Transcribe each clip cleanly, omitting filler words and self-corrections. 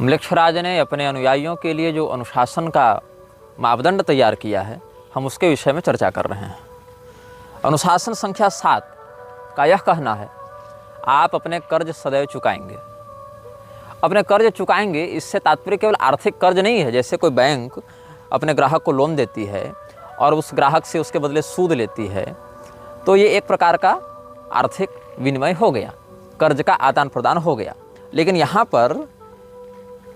म्लेच्छराज ने अपने अनुयायियों के लिए जो अनुशासन का मापदंड तैयार किया है, हम उसके विषय में चर्चा कर रहे हैं। अनुशासन संख्या 7 का यह कहना है, आप अपने कर्ज सदैव चुकाएंगे। अपने कर्ज चुकाएंगे, इससे तात्पर्य केवल आर्थिक कर्ज नहीं है। जैसे कोई बैंक अपने ग्राहक को लोन देती है और उस ग्राहक से उसके बदले सूद लेती है, तो ये एक प्रकार का आर्थिक विनिमय हो गया, कर्ज का आदान प्रदान हो गया। लेकिन यहाँ पर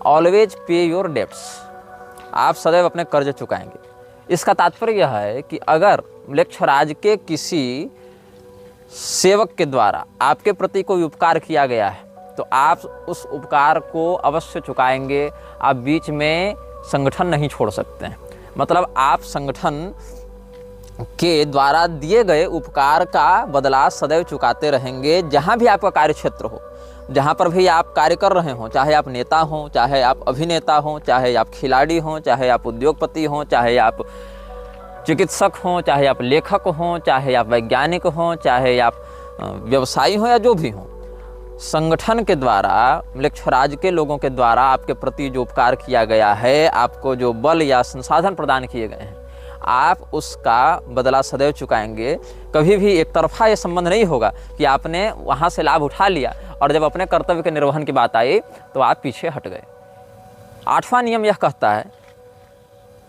ऑलवेज पे योर डेब्ट्स, आप सदैव अपने कर्ज चुकाएंगे। इसका तात्पर्य यह है कि अगर म्लेच्छराज के किसी सेवक के द्वारा आपके प्रति कोई उपकार किया गया है, तो आप उस उपकार को अवश्य चुकाएंगे। आप बीच में संगठन नहीं छोड़ सकते हैं। मतलब आप संगठन के द्वारा दिए गए उपकार का बदला सदैव चुकाते रहेंगे। जहाँ भी आपका कार्य क्षेत्र हो, जहाँ पर भी आप कार्य कर रहे हों, चाहे आप नेता हों, चाहे आप अभिनेता हों, चाहे आप खिलाड़ी हों, चाहे आप उद्योगपति हों, चाहे आप चिकित्सक हों, चाहे आप लेखक हों, चाहे आप वैज्ञानिक हों, चाहे आप व्यवसायी हों या जो भी हों, संगठन के द्वारा, म्लेच्छराज के लोगों के द्वारा आपके प्रति जो उपकार किया गया है, आपको जो बल या संसाधन प्रदान किए गए हैं, आप उसका बदला सदैव चुकाएंगे। कभी भी एक तरफा ये संबंध नहीं होगा कि आपने वहाँ से लाभ उठा लिया और जब अपने कर्तव्य के निर्वहन की बात आई तो आप पीछे हट गए। 8वां नियम यह कहता है,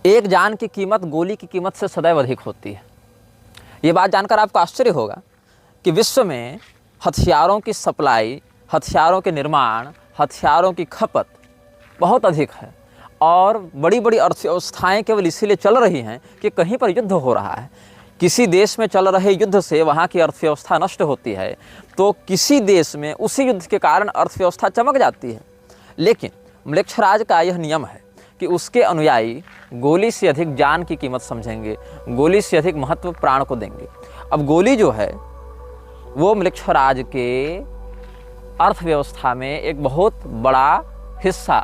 एक जान की कीमत गोली की कीमत से सदैव अधिक होती है। ये बात जानकर आपको आश्चर्य होगा कि विश्व में हथियारों की सप्लाई, हथियारों के निर्माण, हथियारों की खपत बहुत अधिक है और बड़ी बड़ी अर्थव्यवस्थाएं केवल इसीलिए चल रही हैं कि कहीं पर युद्ध हो रहा है। किसी देश में चल रहे युद्ध से वहाँ की अर्थव्यवस्था नष्ट होती है, तो किसी देश में उसी युद्ध के कारण अर्थव्यवस्था चमक जाती है। लेकिन म्लेच्छराज का यह नियम है कि उसके अनुयायी गोली से अधिक जान की कीमत समझेंगे, गोली से अधिक महत्व प्राण को देंगे। अब गोली जो है वो म्लेच्छराज के अर्थव्यवस्था में एक बहुत बड़ा हिस्सा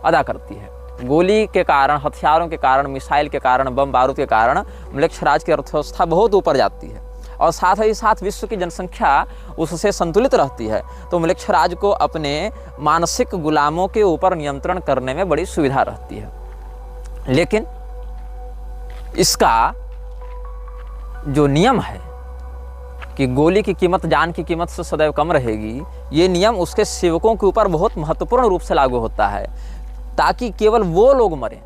अदा करती है। गोली के कारण, हथियारों के कारण, मिसाइल के कारण, बम बारूद के कारण म्लेच्छराज की अर्थव्यवस्था बहुत ऊपर जाती है और साथ ही साथ विश्व की जनसंख्या उससे संतुलित रहती है। तो म्लेच्छराज को अपने मानसिक गुलामों के ऊपर नियंत्रण करने में बड़ी सुविधा रहती है। लेकिन इसका जो नियम है कि गोली की कीमत जान की कीमत से सदैव कम रहेगी, ये नियम उसके सेवकों के ऊपर बहुत महत्वपूर्ण रूप से लागू होता है, ताकि केवल वो लोग मरें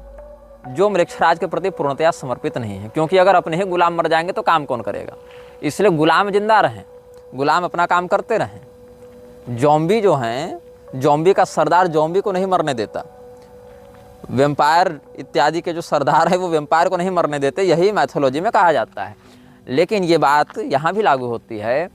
जो म्लेच्छराज के प्रति पूर्णतया समर्पित नहीं है। क्योंकि अगर अपने ही गुलाम मर जाएंगे तो काम कौन करेगा? इसलिए गुलाम जिंदा रहें, गुलाम अपना काम करते रहें। जॉम्बी जो हैं, जॉम्बी का सरदार जॉम्बी को नहीं मरने देता। वेम्पायर इत्यादि के जो सरदार है वो वेम्पायर को नहीं मरने देते, यही मैथोलॉजी में कहा जाता है। लेकिन ये बात यहाँ भी लागू होती है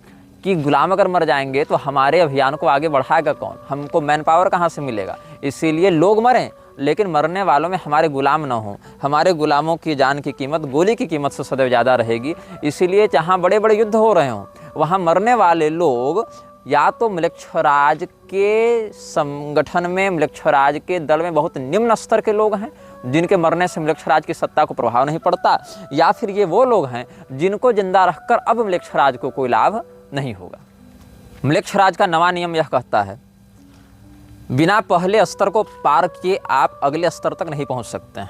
कि गुलाम अगर मर जाएंगे तो हमारे अभियान को आगे बढ़ाएगा कौन? हमको मैन पावर कहाँ से मिलेगा? इसीलिए लोग मरें, लेकिन मरने वालों में हमारे गुलाम ना हों। हमारे गुलामों की जान की कीमत गोली की कीमत से सदैव ज़्यादा रहेगी। इसीलिए जहाँ बड़े बड़े युद्ध हो रहे हों, वहाँ मरने वाले लोग या तो म्लेच्छराज के संगठन में, म्लेच्छराज के दल में बहुत निम्न स्तर के लोग हैं जिनके मरने से म्लेच्छराज की सत्ता को प्रभाव नहीं पड़ता, या फिर ये वो लोग हैं जिनको जिंदा रखकर अब म्लेच्छराज को कोई लाभ नहीं होगा। म्लेच्छराज का 9वां नियम यह कहता है, बिना पहले स्तर को पार किए आप अगले स्तर तक नहीं पहुंच सकते हैं।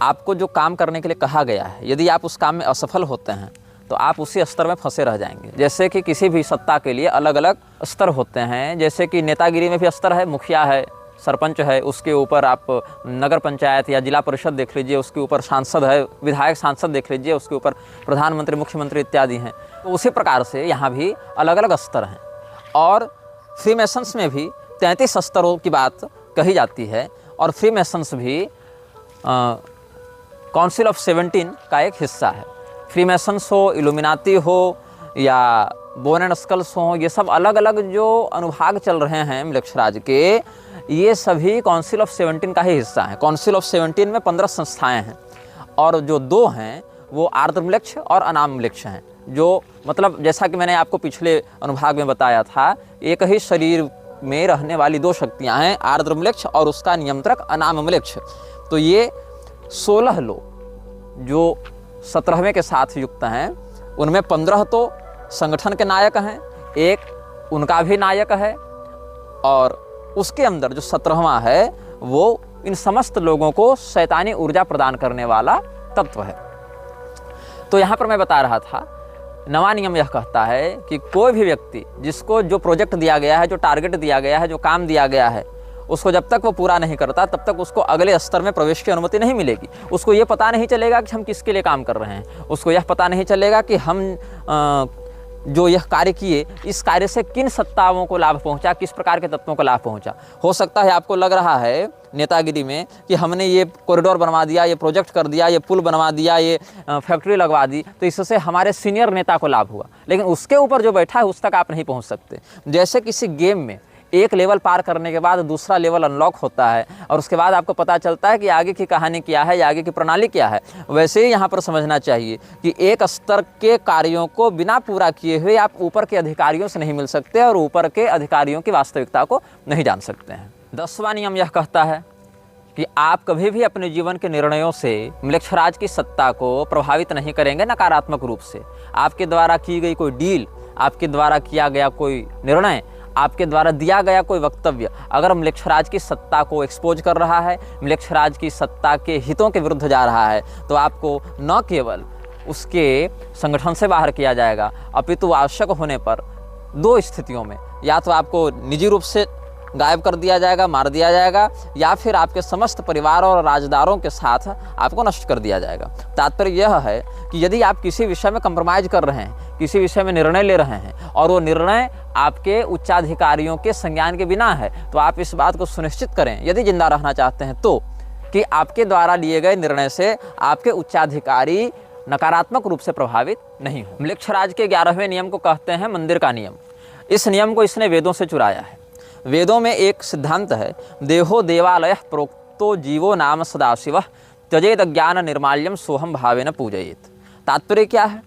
आपको जो काम करने के लिए कहा गया है, यदि आप उस काम में असफल होते हैं तो आप उसी स्तर में फंसे रह जाएंगे। जैसे कि किसी भी सत्ता के लिए अलग अलग स्तर होते हैं। जैसे कि नेतागिरी में भी स्तर है, मुखिया है, सरपंच है, उसके ऊपर आप नगर पंचायत या जिला परिषद देख लीजिए, उसके ऊपर सांसद है, विधायक सांसद देख लीजिए, उसके ऊपर प्रधानमंत्री, मुख्यमंत्री इत्यादि हैं। तो उसी प्रकार से यहाँ भी अलग अलग स्तर हैं। और फ्रीमेसन्स में भी 33 स्तरों की बात कही जाती है और फ्रीमेसन्स भी काउंसिल ऑफ 17 का एक हिस्सा है। फ्रीमेसन्स हो, इल्यूमिनाती हो या बोन एंड स्कल्स हो, ये सब अलग अलग जो अनुभाग चल रहे हैं म्लेच्छराज के, ये सभी काउंसिल ऑफ 17 का ही हिस्सा है। काउंसिल ऑफ 17 में 15 संस्थाएं हैं और जो 2 हैं वो आर्द्रम्लेच्छ और अनाम्लेच्छ हैं। जो मतलब जैसा कि मैंने आपको पिछले अनुभाग में बताया था, एक ही शरीर में रहने वाली 2 शक्तियां हैं, आर्द्रम्लेच्छ और उसका नियंत्रक अनाम्लेच्छ। तो ये 16 लोग जो 17वें के साथ युक्त हैं, उनमें 15 तो संगठन के नायक हैं, एक उनका भी नायक है और उसके अंदर जो 17वां है वो इन समस्त लोगों को शैतानी ऊर्जा प्रदान करने वाला तत्व है। तो यहाँ पर मैं बता रहा था, नवा नियम यह कहता है कि कोई भी व्यक्ति जिसको जो प्रोजेक्ट दिया गया है, जो टारगेट दिया गया है, जो काम दिया गया है, उसको जब तक वो पूरा नहीं करता तब तक उसको अगले स्तर में प्रवेश की अनुमति नहीं मिलेगी। उसको ये पता नहीं चलेगा कि हम किसके लिए काम कर रहे हैं, उसको यह पता नहीं चलेगा कि हम जो यह कार्य किए, इस कार्य से किन सत्ताओं को लाभ पहुंचा, किस प्रकार के तत्वों को लाभ पहुंचा। हो सकता है आपको लग रहा है नेतागिरी में कि हमने ये कॉरिडोर बनवा दिया, ये प्रोजेक्ट कर दिया, ये पुल बनवा दिया, ये फैक्ट्री लगवा दी, तो इससे हमारे सीनियर नेता को लाभ हुआ, लेकिन उसके ऊपर जो बैठा है उस तक आप नहीं पहुंच सकते। जैसे किसी गेम में एक लेवल पार करने के बाद दूसरा लेवल अनलॉक होता है और उसके बाद आपको पता चलता है कि आगे की कहानी क्या है या आगे की प्रणाली क्या है, वैसे ही यहाँ पर समझना चाहिए कि एक स्तर के कार्यों को बिना पूरा किए हुए आप ऊपर के अधिकारियों से नहीं मिल सकते और ऊपर के अधिकारियों की वास्तविकता को नहीं जान सकते हैं। 10वां नियम यह कहता है कि आप कभी भी अपने जीवन के निर्णयों से म्लेच्छराज की सत्ता को प्रभावित नहीं करेंगे नकारात्मक रूप से। आपके द्वारा की गई कोई डील, आपके द्वारा किया गया कोई निर्णय, आपके द्वारा दिया गया कोई वक्तव्य अगर म्लेच्छराज की सत्ता को एक्सपोज कर रहा है, म्लेच्छराज की सत्ता के हितों के विरुद्ध जा रहा है, तो आपको न केवल उसके संगठन से बाहर किया जाएगा, अपितु आवश्यक होने पर 2 स्थितियों में या तो आपको निजी रूप से गायब कर दिया जाएगा, मार दिया जाएगा, या फिर आपके समस्त परिवार और राजदारों के साथ आपको नष्ट कर दिया जाएगा। तात्पर्य यह है कि यदि आप किसी विषय में कंप्रोमाइज़ कर रहे हैं, किसी विषय में निर्णय ले रहे हैं और वो निर्णय आपके उच्चाधिकारियों के संज्ञान के बिना है, तो आप इस बात को सुनिश्चित करें, यदि जिंदा रहना चाहते हैं तो, कि आपके द्वारा लिए गए निर्णय से आपके उच्चाधिकारी नकारात्मक रूप से प्रभावित नहीं हो। म्लेच्छराज के 11वें नियम को कहते हैं मंदिर का नियम। इस नियम को इसने वेदों से चुराया है। वेदों में एक सिद्धांत है, देहो देवालय प्रोक्तो जीवो नाम सदाशिवः त्यजेत ज्ञान निर्माल्यम सोहम भावेन पूजयेत। तात्पर्य क्या है?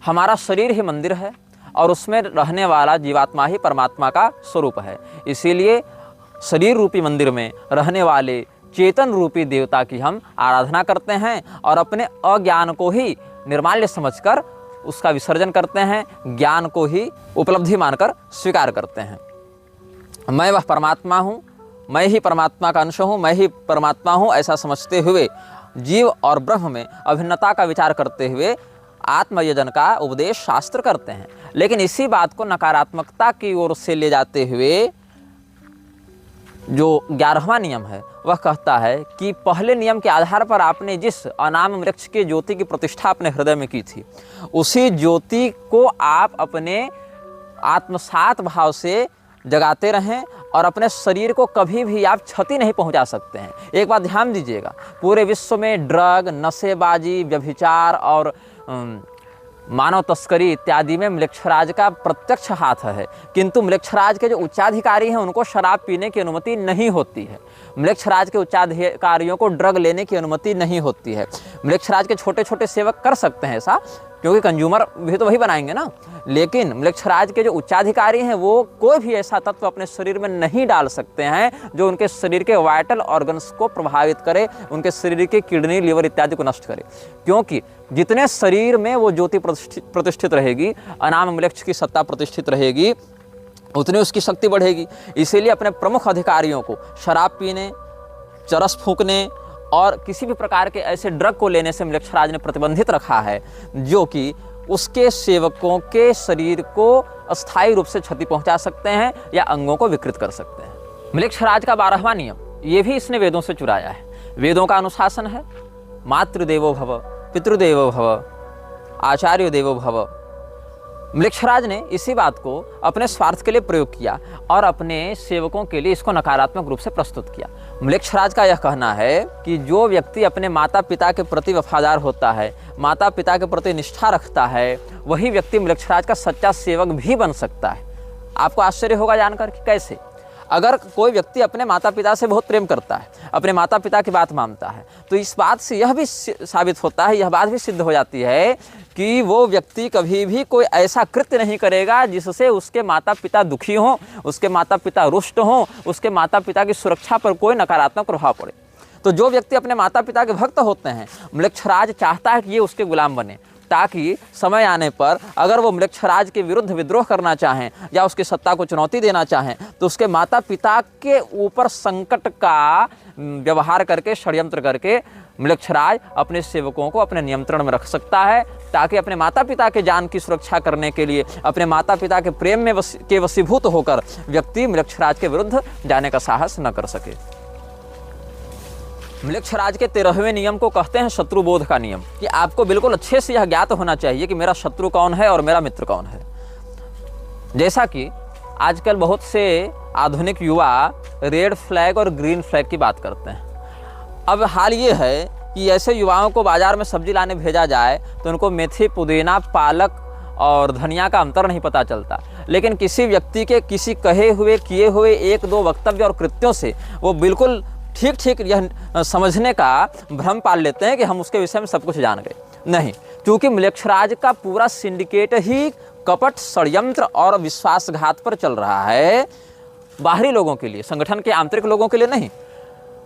हमारा शरीर ही मंदिर है और उसमें रहने वाला जीवात्मा ही परमात्मा का स्वरूप है। इसीलिए शरीर रूपी मंदिर में रहने वाले चेतन रूपी देवता की हम आराधना करते हैं और अपने अज्ञान को ही निर्माल्य समझकर उसका विसर्जन करते हैं, ज्ञान को ही उपलब्धि मानकर स्वीकार करते हैं। मैं वह परमात्मा हूँ, मैं ही परमात्मा का अंश हूँ, मैं ही परमात्मा हूँ, ऐसा समझते हुए जीव और ब्रह्म में अभिन्नता का विचार करते हुए आत्मयजन का उपदेश शास्त्र करते हैं। लेकिन इसी बात को नकारात्मकता की ओर से ले जाते हुए जो 11वां नियम है वह कहता है कि पहले नियम के आधार पर आपने जिस अनाम वृक्ष की ज्योति की प्रतिष्ठा अपने हृदय में की थी, उसी ज्योति को आप अपने आत्मसात भाव से जगाते रहें और अपने शरीर को कभी भी आप क्षति नहीं पहुंचा सकते हैं। एक बात ध्यान दीजिएगा, पूरे विश्व में ड्रग, नशेबाजी, व्यभिचार और मानव तस्करी इत्यादि में म्लेच्छराज का प्रत्यक्ष हाथ है, किंतु म्लेच्छराज के जो उच्चाधिकारी हैं उनको शराब पीने की अनुमति नहीं होती है। म्लेच्छराज के उच्चाधिकारियों को ड्रग लेने की अनुमति नहीं होती है। म्लेच्छराज के छोटे छोटे सेवक कर सकते हैं ऐसा, क्योंकि कंज्यूमर भी तो वही बनाएंगे ना, लेकिन म्लेच्छराज के जो उच्चाधिकारी हैं वो कोई भी ऐसा तत्व अपने शरीर में नहीं डाल सकते हैं जो उनके शरीर के वाइटल ऑर्गन्स को प्रभावित करे, उनके शरीर के किडनी, लीवर इत्यादि को नष्ट करे। क्योंकि जितने शरीर में वो ज्योति प्रतिष्ठित रहेगी, अनाम म्लेच्छ की सत्ता प्रतिष्ठित रहेगी, उतनी उसकी शक्ति बढ़ेगी। इसीलिए अपने प्रमुख अधिकारियों को शराब पीने, चरस फूंकने और किसी भी प्रकार के ऐसे ड्रग को लेने से म्लेच्छराज ने प्रतिबंधित रखा है जो कि उसके सेवकों के शरीर को अस्थायी रूप से क्षति पहुंचा सकते हैं या अंगों को विकृत कर सकते हैं। म्लेच्छराज का 12वां नियम ये भी इसने वेदों से चुराया है। वेदों का अनुशासन है, मातृदेवो भव, पितृदेवो भव, आचार्य देवो भव। म्लेच्छराज ने इसी बात को अपने स्वार्थ के लिए प्रयोग किया और अपने सेवकों के लिए इसको नकारात्मक रूप से प्रस्तुत किया। म्लेच्छराज का यह कहना है कि जो व्यक्ति अपने माता पिता के प्रति वफादार होता है, माता पिता के प्रति निष्ठा रखता है, वही व्यक्ति म्लेच्छराज का सच्चा सेवक भी बन सकता है। आपको आश्चर्य होगा जानकर कि कैसे। अगर कोई व्यक्ति अपने माता पिता से बहुत प्रेम करता है, अपने माता पिता की बात मानता है, तो इस बात से यह भी साबित होता है, यह बात भी सिद्ध हो जाती है कि वो व्यक्ति कभी भी कोई ऐसा कृत्य नहीं करेगा जिससे उसके माता पिता दुखी हों, उसके माता पिता रुष्ट हों, उसके माता पिता की सुरक्षा पर कोई नकारात्मक प्रभाव पड़े। तो जो व्यक्ति अपने माता पिता के भक्त होते हैं, म्लेच्छराज चाहता है कि ये उसके गुलाम बने। ताकि समय आने पर अगर वो म्लेच्छराज के विरुद्ध विद्रोह करना चाहें या उसकी सत्ता को चुनौती देना चाहें तो उसके माता पिता के ऊपर संकट का व्यवहार करके, षड्यंत्र करके म्लेच्छराज अपने सेवकों को अपने नियंत्रण में रख सकता है, ताकि अपने माता पिता के जान की सुरक्षा करने के लिए, अपने माता पिता के प्रेम में के वशीभूत होकर व्यक्ति म्लेच्छराज के विरुद्ध जाने का साहस न कर सके। म्लेच्छराज के 13वें नियम को कहते हैं शत्रुबोध का नियम, कि आपको बिल्कुल अच्छे से यह ज्ञात होना चाहिए कि मेरा शत्रु कौन है और मेरा मित्र कौन है। जैसा कि आजकल बहुत से आधुनिक युवा रेड फ्लैग और ग्रीन फ्लैग की बात करते हैं। अब हाल ये है कि ऐसे युवाओं को बाजार में सब्जी लाने भेजा जाए तो उनको मेथी, पुदीना, पालक और धनिया का अंतर नहीं पता चलता, लेकिन किसी व्यक्ति के किसी कहे हुए, किए हुए 1-2 वक्तव्य और कृत्यों से वो बिल्कुल ठीक ठीक यह समझने का भ्रम पाल लेते हैं कि हम उसके विषय में सब कुछ जान गए। नहीं, क्योंकि म्लेच्छराज का पूरा सिंडिकेट ही कपट, षड्यंत्र और विश्वासघात पर चल रहा है। बाहरी लोगों के लिए, संगठन के आंतरिक लोगों के लिए नहीं,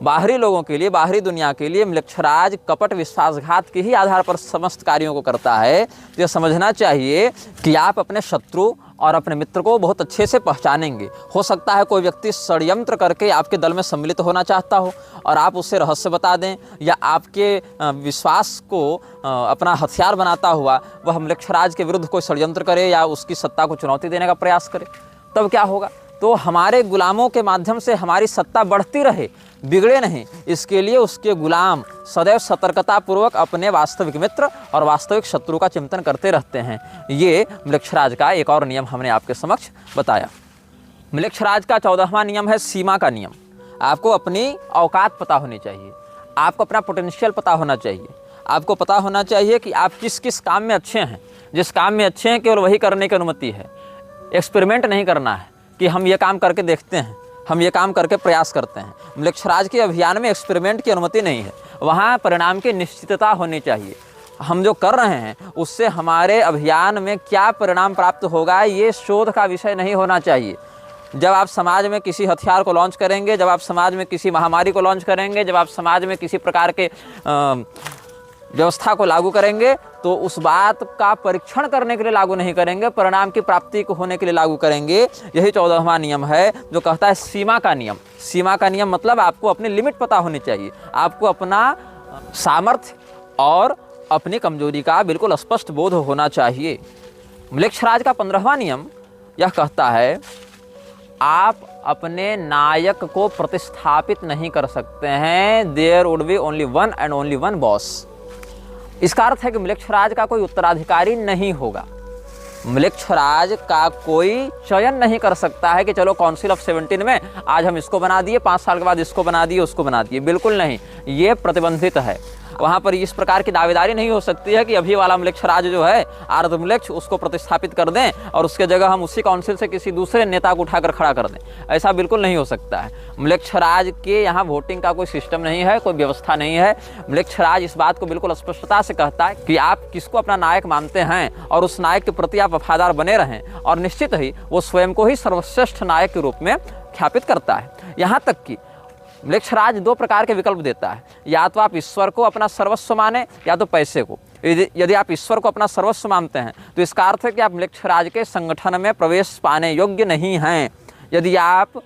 बाहरी लोगों के लिए, बाहरी दुनिया के लिए म्लेच्छराज कपट, विश्वासघात के ही आधार पर समस्त कार्यों को करता है। तो यह समझना चाहिए कि आप अपने शत्रु और अपने मित्र को बहुत अच्छे से पहचानेंगे। हो सकता है कोई व्यक्ति षड्यंत्र करके आपके दल में सम्मिलित होना चाहता हो और आप उससे रहस्य बता दें, या आपके विश्वास को अपना हथियार बनाता हुआ वह म्लेच्छराज के विरुद्ध कोई षड्यंत्र करे या उसकी सत्ता को चुनौती देने का प्रयास करे, तब क्या होगा? तो हमारे गुलामों के माध्यम से हमारी सत्ता बढ़ती रहे, बिगड़े नहीं, इसके लिए उसके गुलाम सदैव सतर्कतापूर्वक अपने वास्तविक मित्र और वास्तविक शत्रु का चिंतन करते रहते हैं। ये म्लेच्छराज का एक और नियम हमने आपके समक्ष बताया। म्लेच्छराज का 14वां नियम है सीमा का नियम। आपको अपनी औकात पता होनी चाहिए, आपको अपना पोटेंशियल पता होना चाहिए, आपको पता होना चाहिए कि आप किस किस काम में अच्छे हैं। जिस काम में अच्छे हैं केवल वही करने की अनुमति है। एक्सपेरिमेंट नहीं करना है कि हम ये काम करके देखते हैं, हम ये काम करके प्रयास करते हैं। म्लेच्छराज के अभियान में एक्सपेरिमेंट की अनुमति नहीं है, वहाँ परिणाम की निश्चितता होनी चाहिए। हम जो कर रहे हैं उससे हमारे अभियान में क्या परिणाम प्राप्त होगा ये शोध का विषय नहीं होना चाहिए। जब आप समाज में किसी हथियार को लॉन्च करेंगे, जब आप समाज में किसी महामारी को लॉन्च करेंगे, जब आप समाज में किसी प्रकार के व्यवस्था को लागू करेंगे तो उस बात का परीक्षण करने के लिए लागू नहीं करेंगे, परिणाम की प्राप्ति को होने के लिए लागू करेंगे। यही 14वां नियम है जो कहता है सीमा का नियम। सीमा का नियम मतलब आपको अपनी लिमिट पता होनी चाहिए, आपको अपना सामर्थ्य और अपनी कमजोरी का बिल्कुल स्पष्ट बोध होना चाहिए। म्लेच्छराज का 15वां नियम यह कहता है आप अपने नायक को प्रतिस्थापित नहीं कर सकते हैं। There would be only one and only one boss. इसका अर्थ है कि म्लेच्छराज का कोई उत्तराधिकारी नहीं होगा। म्लेच्छराज का कोई चयन नहीं कर सकता है कि चलो काउंसिल ऑफ 17 में आज हम इसको बना दिए, 5 साल के बाद इसको बना दिए, उसको बना दिए। बिल्कुल नहीं, ये प्रतिबंधित है। वहाँ पर इस प्रकार की दावेदारी नहीं हो सकती है कि अभी वाला म्लेच्छराज जो है आर्धम्लेच्छ, उसको प्रतिस्थापित कर दें और उसके जगह हम उसी काउंसिल से किसी दूसरे नेता को उठाकर खड़ा कर दें। ऐसा बिल्कुल नहीं हो सकता है। म्लेच्छराज के यहाँ वोटिंग का कोई सिस्टम नहीं है, कोई व्यवस्था नहीं है। म्लेच्छराज इस बात को बिल्कुल स्पष्टता से कहता है कि आप किसको अपना नायक मानते हैं और उस नायक के प्रति आप वफादार बने रहें, और निश्चित ही वो स्वयं को ही सर्वश्रेष्ठ नायक के रूप में ख्यापित करता है। यहाँ तक कि म्लेच्छराज 2 प्रकार के विकल्प देता है, या तो आप ईश्वर को अपना सर्वस्व माने या तो पैसे को। यदि आप ईश्वर को अपना सर्वस्व मानते हैं तो इसका अर्थ है कि आप म्लेच्छराज के संगठन में प्रवेश पाने योग्य नहीं हैं। यदि आप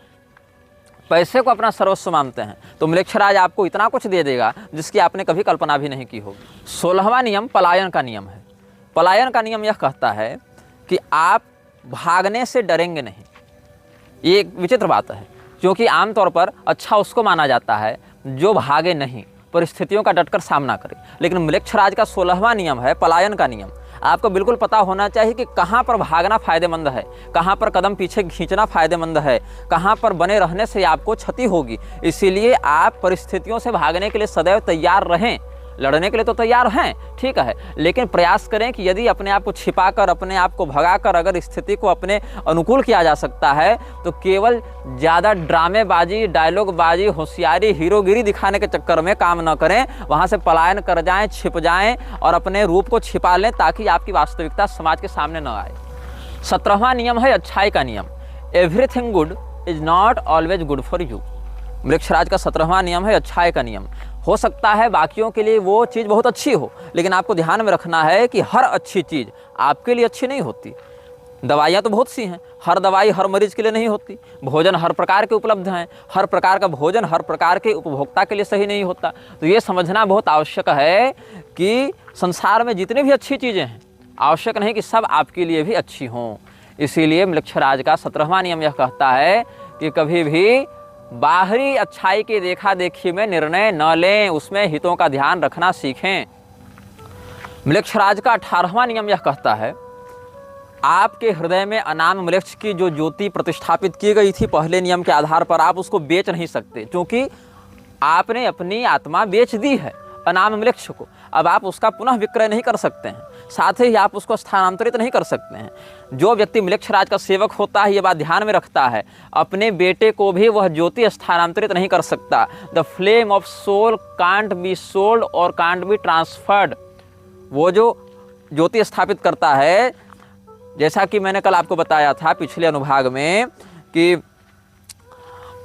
पैसे को अपना सर्वस्व मानते हैं तो म्लेच्छराज आपको इतना कुछ दे देगा जिसकी आपने कभी कल्पना भी नहीं की होगी। 16वां नियम पलायन का नियम है। पलायन का नियम यह कहता है कि आप भागने से डरेंगे नहीं। ये एक विचित्र बात है, क्योंकि आमतौर पर अच्छा उसको माना जाता है जो भागे नहीं, परिस्थितियों का डटकर सामना करे। लेकिन म्लेच्छराज का 16वां नियम है पलायन का नियम। आपको बिल्कुल पता होना चाहिए कि कहाँ पर भागना फायदेमंद है, कहाँ पर कदम पीछे खींचना फायदेमंद है, कहाँ पर बने रहने से आपको क्षति होगी। इसीलिए आप परिस्थितियों से भागने के लिए सदैव तैयार रहें। लड़ने के लिए तो तैयार हैं, ठीक है, लेकिन प्रयास करें कि यदि अपने आप को छिपाकर, अपने आप को भगाकर अगर स्थिति को अपने अनुकूल किया जा सकता है तो केवल ज़्यादा ड्रामेबाजी, डायलॉगबाजी, होशियारी, हीरोगिरी दिखाने के चक्कर में काम न करें। वहाँ से पलायन कर जाएं, छिप जाएं और अपने रूप को छिपा लें ताकि आपकी वास्तविकता समाज के सामने न आए। 17वां नियम है अच्छाई का नियम। Everything good is not always good for you. Mlechchhraj का 17वां नियम है अच्छाई का नियम। हो सकता है बाकियों के लिए वो चीज़ बहुत अच्छी हो, लेकिन आपको ध्यान में रखना है कि हर अच्छी चीज़ आपके लिए अच्छी नहीं होती। दवाइयाँ तो बहुत सी हैं, हर दवाई हर मरीज के लिए नहीं होती। भोजन हर प्रकार के उपलब्ध हैं, हर प्रकार का भोजन हर प्रकार के उपभोक्ता के लिए सही नहीं होता। तो ये समझना बहुत आवश्यक है कि संसार में जितनी भी अच्छी चीज़ें हैं, आवश्यक नहीं कि सब आपके लिए भी अच्छी हों। इसीलिए मृक्षराज का 17वां नियम यह कहता है कि कभी भी बाहरी अच्छाई की देखा देखी में निर्णय न लें, उसमें हितों का ध्यान रखना सीखें। मृक्षराज का 18वां नियम यह कहता है, आपके हृदय में अनाम मृक्ष की जो ज्योति प्रतिष्ठापित की गई थी पहले नियम के आधार पर, आप उसको बेच नहीं सकते, क्योंकि आपने अपनी आत्मा बेच दी है अनाम मृक्ष को। अब आप उसका पुनः विक्रय नहीं कर सकते हैं, साथ ही आप उसको स्थानांतरित नहीं कर सकते हैं। जो व्यक्ति मृक्षराज का सेवक होता है, ये बात ध्यान में रखता है, अपने बेटे को भी वह ज्योति स्थानांतरित नहीं कर सकता। The flame of soul can't be sold और कांट बी ट्रांसफर्ड। वो जो ज्योति स्थापित करता है, जैसा कि मैंने कल आपको बताया था पिछले अनुभाग में कि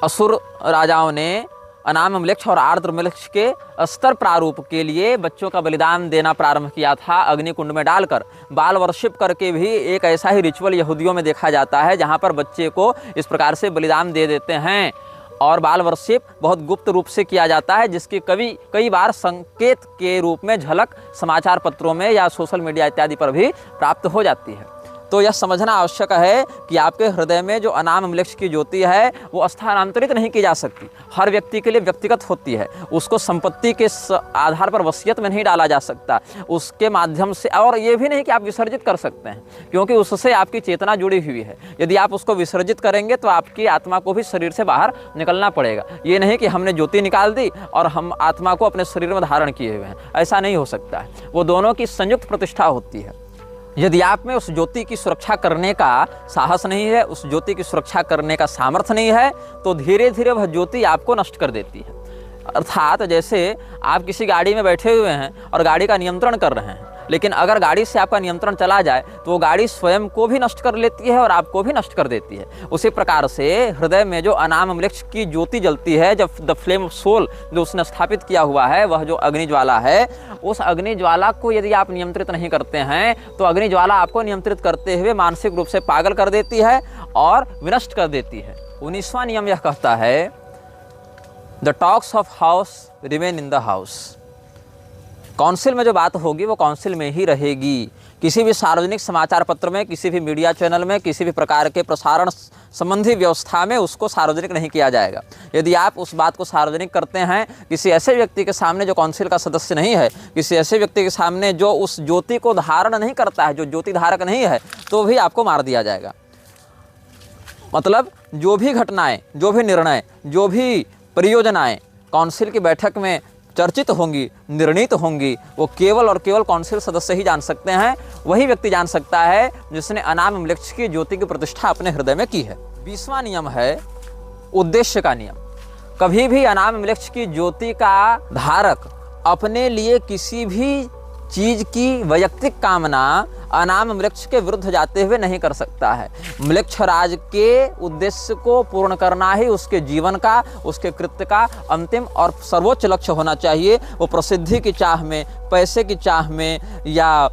असुर राजाओं ने अनाम मृक्ष और आर्द्र मृक्ष के स्तर प्रारूप के लिए बच्चों का बलिदान देना प्रारंभ किया था, अग्निकुंड में डालकर। बाल वर्शिप करके भी एक ऐसा ही रिचुअल यहूदियों में देखा जाता है, जहाँ पर बच्चे को इस प्रकार से बलिदान दे देते हैं। और बाल वर्शिप बहुत गुप्त रूप से किया जाता है, जिसकी कई बार संकेत के रूप में झलक समाचार पत्रों में या सोशल मीडिया इत्यादि पर भी प्राप्त हो जाती है। तो यह समझना आवश्यक है कि आपके हृदय में जो अनाम मृक्ष की ज्योति है वो स्थानांतरित नहीं की जा सकती, हर व्यक्ति के लिए व्यक्तिगत होती है। उसको संपत्ति के आधार पर वसीयत में नहीं डाला जा सकता, उसके माध्यम से। और ये भी नहीं कि आप विसर्जित कर सकते हैं, क्योंकि उससे आपकी चेतना जुड़ी हुई है। यदि आप उसको विसर्जित करेंगे तो आपकी आत्मा को भी शरीर से बाहर निकलना पड़ेगा। ये नहीं कि हमने ज्योति निकाल दी और हम आत्मा को अपने शरीर में धारण किए हुए हैं, ऐसा नहीं हो सकता है। वो दोनों की संयुक्त प्रतिष्ठा होती है। यदि आप में उस ज्योति की सुरक्षा करने का साहस नहीं है, उस ज्योति की सुरक्षा करने का सामर्थ्य नहीं है, तो धीरे धीरे वह ज्योति आपको नष्ट कर देती है। अर्थात जैसे आप किसी गाड़ी में बैठे हुए हैं और गाड़ी का नियंत्रण कर रहे हैं, लेकिन अगर गाड़ी से आपका नियंत्रण चला जाए तो वो गाड़ी स्वयं को भी नष्ट कर लेती है और आपको भी नष्ट कर देती है। उसी प्रकार से हृदय में जो अनाम मृक्ष की ज्योति जलती है, जब द फ्लेम ऑफ सोल जो उसने स्थापित किया हुआ है, वह जो अग्नि ज्वाला है, उस अग्नि ज्वाला को यदि आप नियंत्रित नहीं करते हैं तो अग्नि ज्वाला आपको नियंत्रित करते हुए मानसिक रूप से पागल कर देती है और विनष्ट कर देती है। 19वां नियम यह कहता है, the talks of house remain in the house. Council में जो बात होगी वो काउंसिल में ही रहेगी। किसी भी सार्वजनिक समाचार पत्र में, किसी भी मीडिया चैनल में, किसी भी प्रकार के प्रसारण संबंधी व्यवस्था में उसको सार्वजनिक नहीं किया जाएगा। यदि आप उस बात को सार्वजनिक करते हैं किसी ऐसे व्यक्ति के सामने जो काउंसिल का सदस्य नहीं है, किसी ऐसे व्यक्ति के सामने जो उस ज्योति को धारण नहीं करता है, जो ज्योति धारक नहीं है, तो भी आपको मार दिया जाएगा। मतलब जो भी घटनाएं, जो भी निर्णय, जो भी परियोजनाएं काउंसिल की बैठक में चर्चित होंगी, निर्णीत होंगी, वो केवल और केवल काउंसिल सदस्य ही जान सकते हैं। वही व्यक्ति जान सकता है जिसने अनाम मृक्ष की ज्योति की प्रतिष्ठा अपने हृदय में की है। 20वां नियम है उद्देश्य का नियम। कभी भी अनाम मृक्ष की ज्योति का धारक अपने लिए किसी भी चीज की वैयक्तिक कामना अनाम वृक्ष के विरुद्ध जाते हुए नहीं कर सकता है। मृक्षराज के उद्देश्य को पूर्ण करना ही उसके जीवन का, उसके कृत्य का अंतिम और सर्वोच्च लक्ष्य होना चाहिए। वो प्रसिद्धि की चाह में, पैसे की चाह में या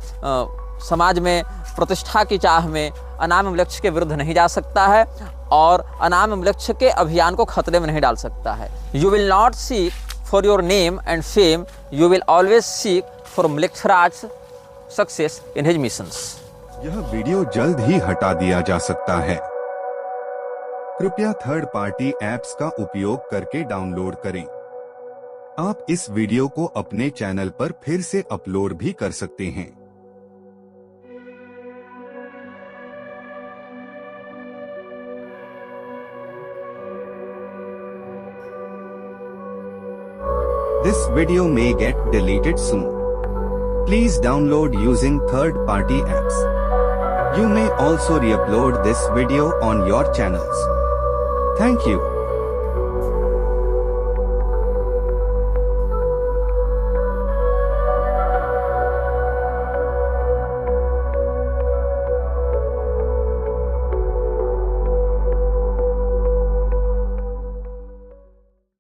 समाज में प्रतिष्ठा की चाह में अनाम वृक्ष के विरुद्ध नहीं जा सकता है और अनाम वृक्ष के अभियान को खतरे में नहीं डाल सकता है। You will not seek for your name and fame, you will always seek for Mrikshraj success in his missions. यह वीडियो जल्द ही हटा दिया जा सकता है। कृपया थर्ड पार्टी ऐप्स का उपयोग करके डाउनलोड करें। आप इस वीडियो को अपने चैनल पर फिर से अपलोड भी कर सकते हैं। This video may get deleted soon. Please download using third-party apps. You may also re-upload this video on your channels. Thank you.